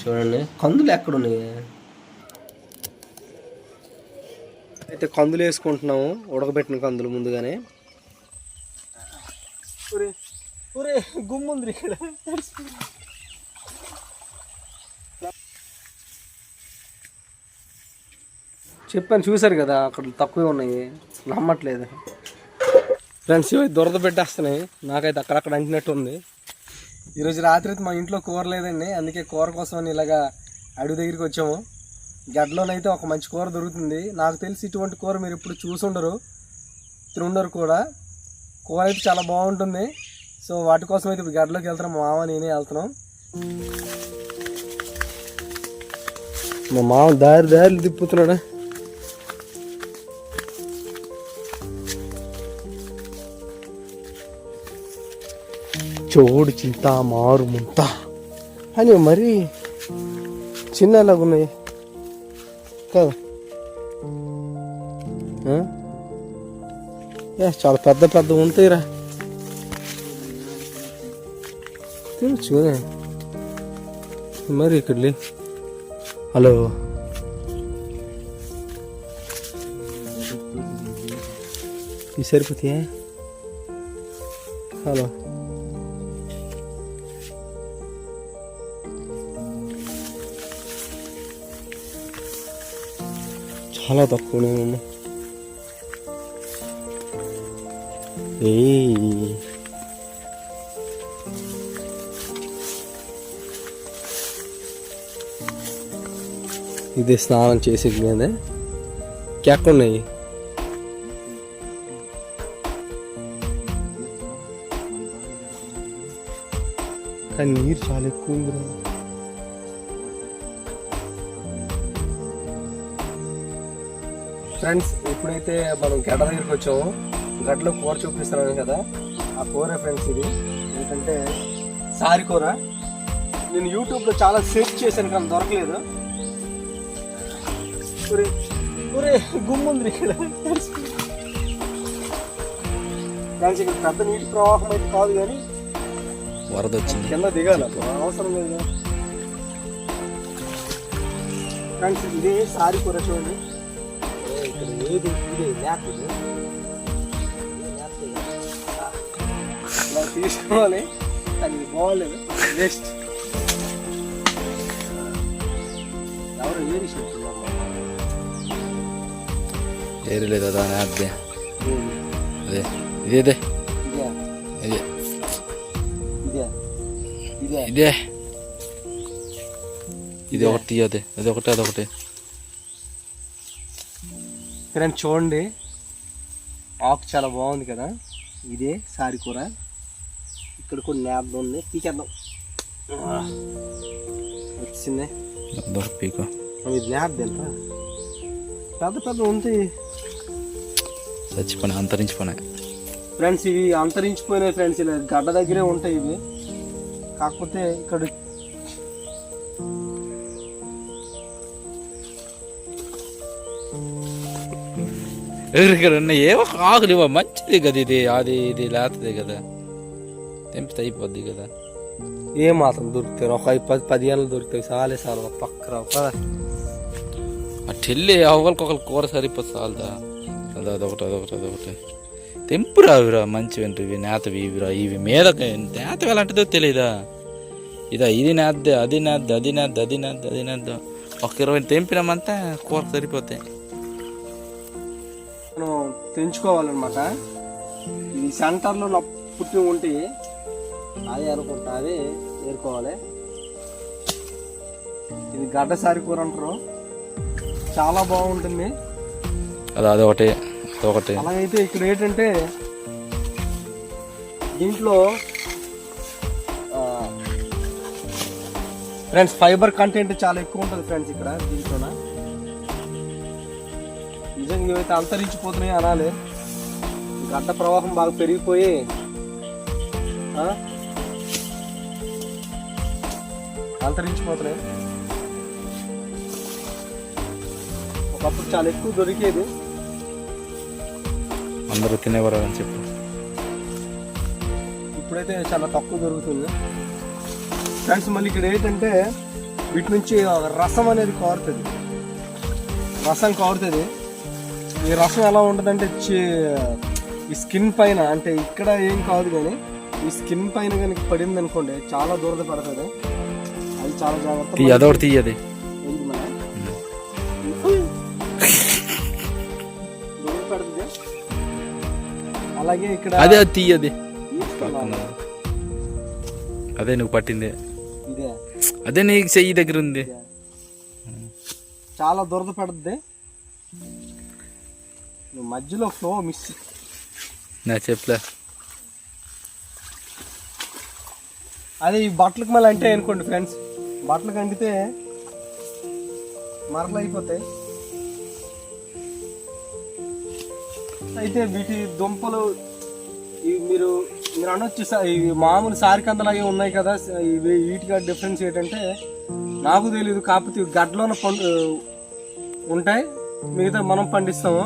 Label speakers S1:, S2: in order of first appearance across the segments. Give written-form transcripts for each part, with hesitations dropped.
S1: చూడండి కందులు ఎక్కడున్నాయి. అయితే కందులు వేసుకుంటున్నాము, ఉడకబెట్టిన కందులు ముందుగానే. గుమ్ముంది ఇక్కడ. చెప్పాను, చూసారు కదా అక్కడ తక్కువే ఉన్నాయి, నమ్మట్లేదు ఫ్రెండ్స్. ఇవి దురద పెట్టేస్తున్నాయి, నాకైతే అక్కడక్కడ అంటినట్టు ఉంది. ఈరోజు రాత్రి మా ఇంట్లో కూర లేదండి, అందుకే కూర కోసం అని ఇలాగా అడవి దగ్గరికి వచ్చాము. గడ్డలోనైతే ఒక మంచి కూర దొరుకుతుంది. నాకు తెలిసి ఇటువంటి కూర మీరు ఎప్పుడు చూసుండరు, తినుండరు కూడా. కూర అయితే చాలా బాగుంటుంది. సో వాటి కోసం అయితే ఇప్పుడు గడ్డలోకి వెళ్తున్నాం, మా మామ నేనే వెళ్తున్నాం. మా మామ దారిలు తిప్పుతున్నాడా. చోడు చింత మారు ముంత అని మరి చిన్నలాగున్నాయి కదా. చాలా పెద్ద పెద్ద ఉంటాయిరా, తెలుసు మరి ఇక్కడ. హలో, ఇవి సరిపోతాయా? హలో, చాలా తక్కువనే ఉంది. ఇది స్నానం చేసేది మీదే ఎక్కడున్నాయి. కానీ నీరు చాలా ఎక్కువ ఉంది. ఫ్రెండ్స్, ఎప్పుడైతే మనం గడ్డ దగ్గరికి వచ్చామో, గడ్డలో కూర చూపిస్తున్నాను కదా, ఆ కూర ఫ్రెండ్స్ ఇది ఏంటంటే సారి కూర. నేను యూట్యూబ్లో చాలా సెర్చ్ చేశాను కానీ దొరకలేదు. గుమ్ముంది ఇక్కడ. ఫ్రెండ్స్, ఇక్కడ పెద్ద నీటి ప్రవాహం అయితే కాదు, కానీ వరద వచ్చింది, కింద దిగాలి, అవసరం లేదు. ఫ్రెండ్స్, ఇదే సారి కూర చూడండి. ఇక్కడ ఏది ఇదే ల్యాప్ది ఇలా తీసుకోవాలి, కానీ బాగోలేదు, వేస్ట్. ఎవరు ఏది
S2: ఏరి లేదు అదా అదే అదే ఇదే ఇదే ఇదే ఇదే ఇదే ఇది ఒకటి, అదే అది ఒకటి, అదొకటి.
S1: ఫ్రెండ్స్ చూడండి, ఆకు చాలా బాగుంది కదా. ఇదే సారి కూర. ఇక్కడ కూడా ల్యాబ్ ఉంది, పీకేద్దాం. వచ్చింది
S2: పీకో.
S1: ఇది ల్యాబ్ తెలుసా, పెద్ద పెద్ద ఉంటాయి.
S2: చచ్చిపోయినాయి, అంతరించిపోయినాయి
S1: ఫ్రెండ్స్. ఇవి అంతరించిపోయినాయి ఫ్రెండ్స్, ఇలా గడ్డ దగ్గరే ఉంటాయి ఇవి. కాకపోతే ఇక్కడ
S2: ఇక్కడ ఉన్న ఏవో ఆకులు ఇవ్వ మంచిది కదా ఇది, అది ఇది లేతది కదా, తెంపితే అయిపోద్ది కదా.
S1: ఏ మాత్రం దొరుకుతాయి, ఒక 10 ఏళ్ళు దొరుకుతాయి, చాలే చాలు. ఒక పక్కన ఒక
S2: అట్టెళ్ళి ఒకరికొకరు కూర సరిపోతుంది, చాలదా. అదొకటి తెంపురావిరా, మంచివి ఇవి నేతవి, ఇవిరా ఇవి మీద నేత ఎలాంటిదో తెలియదా. ఇది నేద్దే, అది నేద్దే, అది నేద్దే, అది నేద్దే, అది నేద్దా. ఒక 20 తెంపినామంతా కూర సరిపోతాయి.
S1: మనం తెంచుకోవాలన్నమాట. ఇది సెంటర్లో పుట్టి ఉంటే అదే అనుకుంటా, అదే ఏరుకోవాలి. ఇది గడ్డ సారి కూర అంటారు, చాలా బాగుంటుంది.
S2: అదొకటి.
S1: అలాగైతే ఇక్కడ ఏంటంటే దీంట్లో ఫ్రెండ్స్ ఫైబర్ కంటెంట్ చాలా ఎక్కువ ఉంటుంది ఫ్రెండ్స్ ఇక్కడ దీంట్లోన. నిజంగా ఇవైతే అంతరించిపోతున్నాయి అనాలి. గడ్డ ప్రవాహం బాగా పెరిగిపోయి అంతరించిపోతున్నాయి. ఒకప్పుడు చాలా ఎక్కువ దొరికేది,
S2: అందరూ తినేవారు అని చెప్పి.
S1: ఇప్పుడైతే చాలా తక్కువ దొరుకుతుంది. ఫ్రెండ్స్ మళ్ళీ ఇక్కడ ఏంటంటే వీటి నుంచి రసం అనేది కారుతుంది. రసం కారుతుంది. ఈ రసం ఎలా ఉంటుందంటే ఈ స్కిన్ పైన, అంటే ఇక్కడ ఏం కాదు కానీ ఈ స్కిన్ పైన కనుక పడింది అనుకోండి చాలా దురద పడుతుంది. అది చాలా జాగ్రత్త.
S2: అదొకటి తీయది
S1: పడుతుంది. అలాగే ఇక్కడ
S2: అదే అది తీయది, అదే నువ్వు పట్టింది,
S1: ఇదే
S2: అదే నీకు చెయ్యి దగ్గర ఉంది.
S1: చాలా దురద పడుతుంది. మధ్యలో ఫ్లో మిస్
S2: నా చెప్పలే.
S1: అదే ఈ బట్టలకు మళ్ళీ అంటే అనుకోండి ఫ్రెండ్స్, బట్టలకు అంటితే మరలు అయిపోతాయి. అయితే వీటి దుంపలు మీరు అనొచ్చు ఇవి మామూలు సారికందలాగే ఉన్నాయి కదా, వీటికి డిఫరెన్స్ ఏంటంటే నాకు తెలియదు. కాకపోతే గడ్డలోన ఉంటాయి, మిగతా మనం పండిస్తాము.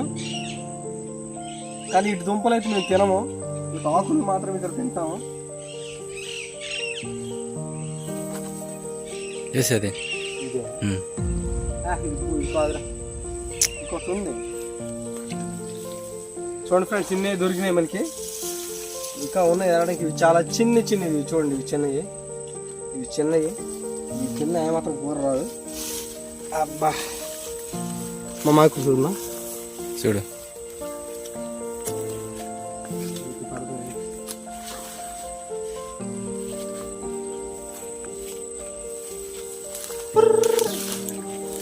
S1: కానీ ఇటు దుంపలు అయితే మేము తినము, ఇటు ఆకులు మాత్రం ఇక్కడ తింటాము.
S2: ఇదే
S1: కాదురా, ఇంకోటి ఉంది చూడండి ఫ్రెండ్స్. ఇన్నే దొరికినాయి మనకి, ఇంకా ఉన్నాయి ఎరడానికి. ఇవి చాలా చిన్నవి చూడండి, ఇవి చిన్నవి, ఇవి చిన్న ఏమాత్రం కూర రాదు. అబ్బా మా మాకు చూడమ్మా,
S2: చూడు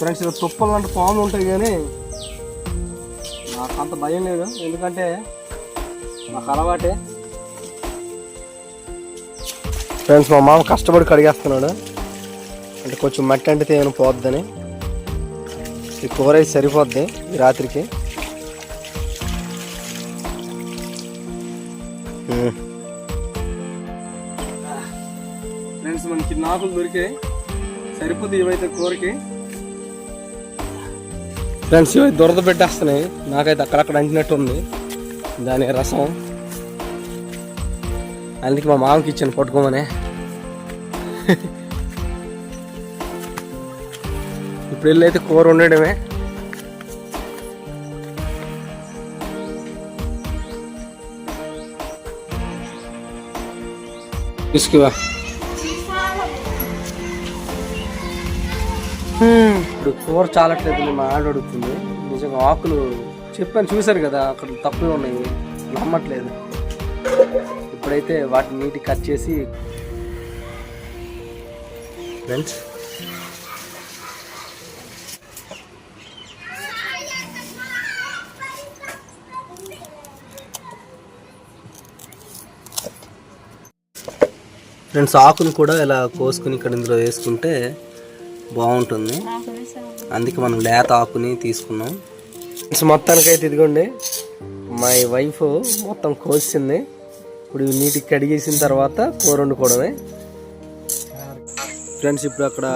S1: ఫ్రెండ్స్. ఇలా తుప్పలు లాంటి పాములు ఉంటాయి కానీ నాకు అంత భయం లేదు, ఎందుకంటే నాకు అలవాటే. ఫ్రెండ్స్ మా మామ కష్టపడి కడిగేస్తున్నాడు, అంటే కొంచెం మట్టి అంటితే ఏమైనా పోద్దని. ఈ కూర అయితే సరిపోద్ది ఈ రాత్రికి. ఫ్రెండ్స్ మనకి నాకులు దొరికాయి, సరిపోద్ది ఇవైతే కూరకి. ఫ్రెండ్స్ ఇవి దురద పెట్టేస్తున్నాయి, నాకైతే అక్కడక్కడ అంటినట్టు ఉంది దాని రసం. అందుకే మా మామకి ఇచ్చాను పట్టుకోమని. ఇప్పుడు వెళ్ళి అయితే కూర ఉండడమే. తీసుకువా. ఇప్పుడు కూర చాలట్లేదు మా ఆడ అడుగుతుంది. నిజంగా ఆకులు చెప్పాను చూసారు కదా, అక్కడ తక్కువే ఉన్నాయి, నమ్మట్లేదు. ఇప్పుడైతే వాటిని నీట్గా కట్ చేసి ఫ్రెండ్స్ ఆకుని కూడా ఇలా కోసుకుని ఇక్కడ ఇందులో వేసుకుంటే బాగుంటుంది. అందుకే మనం లేత ఆకుని తీసుకున్నాం. మొత్తానికైతే ఇదిగోండి మా వైఫ్ మొత్తం కోసింది. ఇప్పుడు నీటికి కడిగేసిన తర్వాత కూర వండుకోవడమే ఫ్రెండ్స్. ఇప్పుడు అక్కడ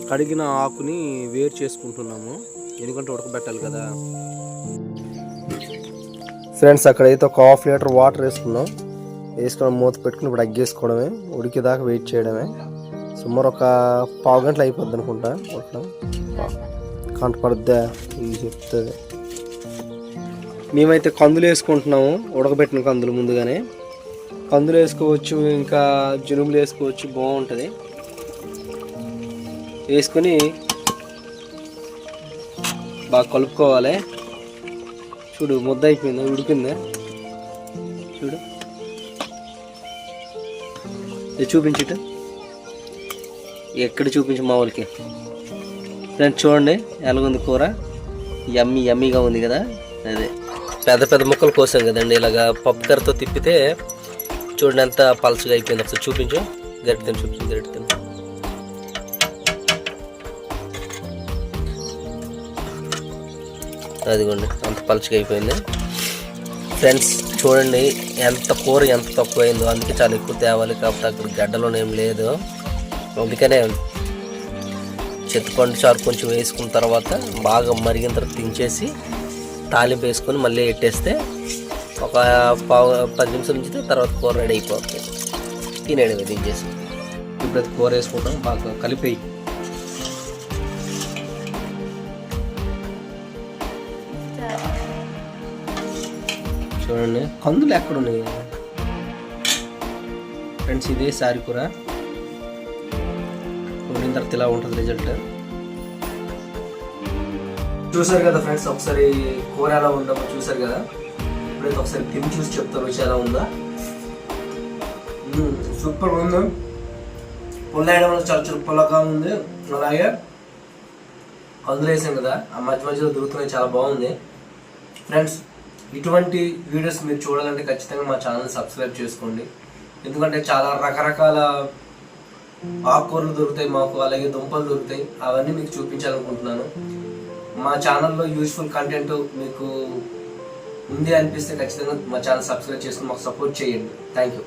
S1: కడిగిన ఆకుని వేరు చేసుకుంటున్నాము, ఎందుకంటే ఉడకబెట్టాలి కదా ఫ్రెండ్స్. అక్కడైతే ఒక 1/2 లీటర్ వాటర్ వేసుకున్నాం, వేసుకొని మూత పెట్టుకుని ఇప్పుడు అగ్గేసుకోవడమే, ఉడికేదాకా వెయిట్ చేయడమే. సుమారు ఒక 1/2 గంటలు అయిపోద్ది అనుకుంటా ఉడకడం. కంటపడుద్దా ఇది చెప్తుంది. మేమైతే కందులు వేసుకుంటున్నాము, ఉడకబెట్టిన కందులు. ముందుగానే కందులు వేసుకోవచ్చు, ఇంకా జనుములు వేసుకోవచ్చు, బాగుంటుంది. వేసుకొని బాగా కలుపుకోవాలి. చూడు ముద్ద అయిపోయింది, ఉడికిందా చూడు. ఇది చూపించుట ఎక్కడ చూపించు మా వాళ్ళకి ఫ్రెండ్స్. చూడండి ఎలాగుంది కూర, యమ్మీగా ఉంది కదా. అదే పెద్ద పెద్ద ముక్కలు కోసాం కదండి, ఇలాగా పప్పు కర్రతో తిప్పితే చూడండి ఎంత పల్చగా అయిపోయింది. ఒకసారి చూపించు, గరిటెను చూపించు, గరిటెను. అదిగోండి అంత పల్చగా అయిపోయింది ఫ్రెండ్స్. చూడండి ఎంత కూర ఎంత తక్కువైందో, అందుకే చాలా ఎక్కువ తేవాలి. కాకపోతే అక్కడ గడ్డలోనేం లేదు, అందుకనే చింతపండు చారు కొంచెం వేసుకున్న తర్వాత బాగా మరిగిన తర్వాత దించేసి తాలింపు వేసుకొని మళ్ళీ పెట్టేస్తే ఒక 10 నిమిషాలు ఉంచితే తర్వాత కూర రెడీ అయిపోతుంది. తినేయడమే దించేసి. ఇప్పుడు కూర వేసుకుంటాం, బాగా కలిపేయి. చూడండి కందులు ఎక్కడున్నాయి ఫ్రెండ్స్. ఇదే సారి కూర వండిన తర్వాత ఇలా ఉంటుంది రిజల్ట్. చూసారు కదా ఫ్రెండ్స్, ఒకసారి కూర ఎలా ఉండామో చూసారు కదా. ఇప్పుడైతే ఒకసారి తిని చూసి చెప్తాను రుచి ఎలా ఉందా. సూపర్ ఉంది. పుల్ల వేయడం వల్ల చాలా పుల్లగా ఉంది. అలాగే కందులు వేసాం కదా, ఆ మధ్య మధ్యలో దొరుకుతున్నాయి, చాలా బాగుంది ఫ్రెండ్స్. ఇటువంటి వీడియోస్ మీరు చూడాలంటే ఖచ్చితంగా మా ఛానల్ సబ్స్క్రైబ్ చేసుకోండి. ఎందుకంటే చాలా రకరకాల ఆకుకూరలు దొరుకుతాయి మాకు, అలాగే దుంపలు దొరుకుతాయి. అవన్నీ మీకు చూపించాలనుకుంటున్నాను. మా ఛానల్లో యూస్ఫుల్ కంటెంట్ మీకు ఉంది అనిపిస్తే ఖచ్చితంగా మా ఛానల్ సబ్స్క్రైబ్ చేసుకుని మాకు సపోర్ట్ చేయండి. Thank you.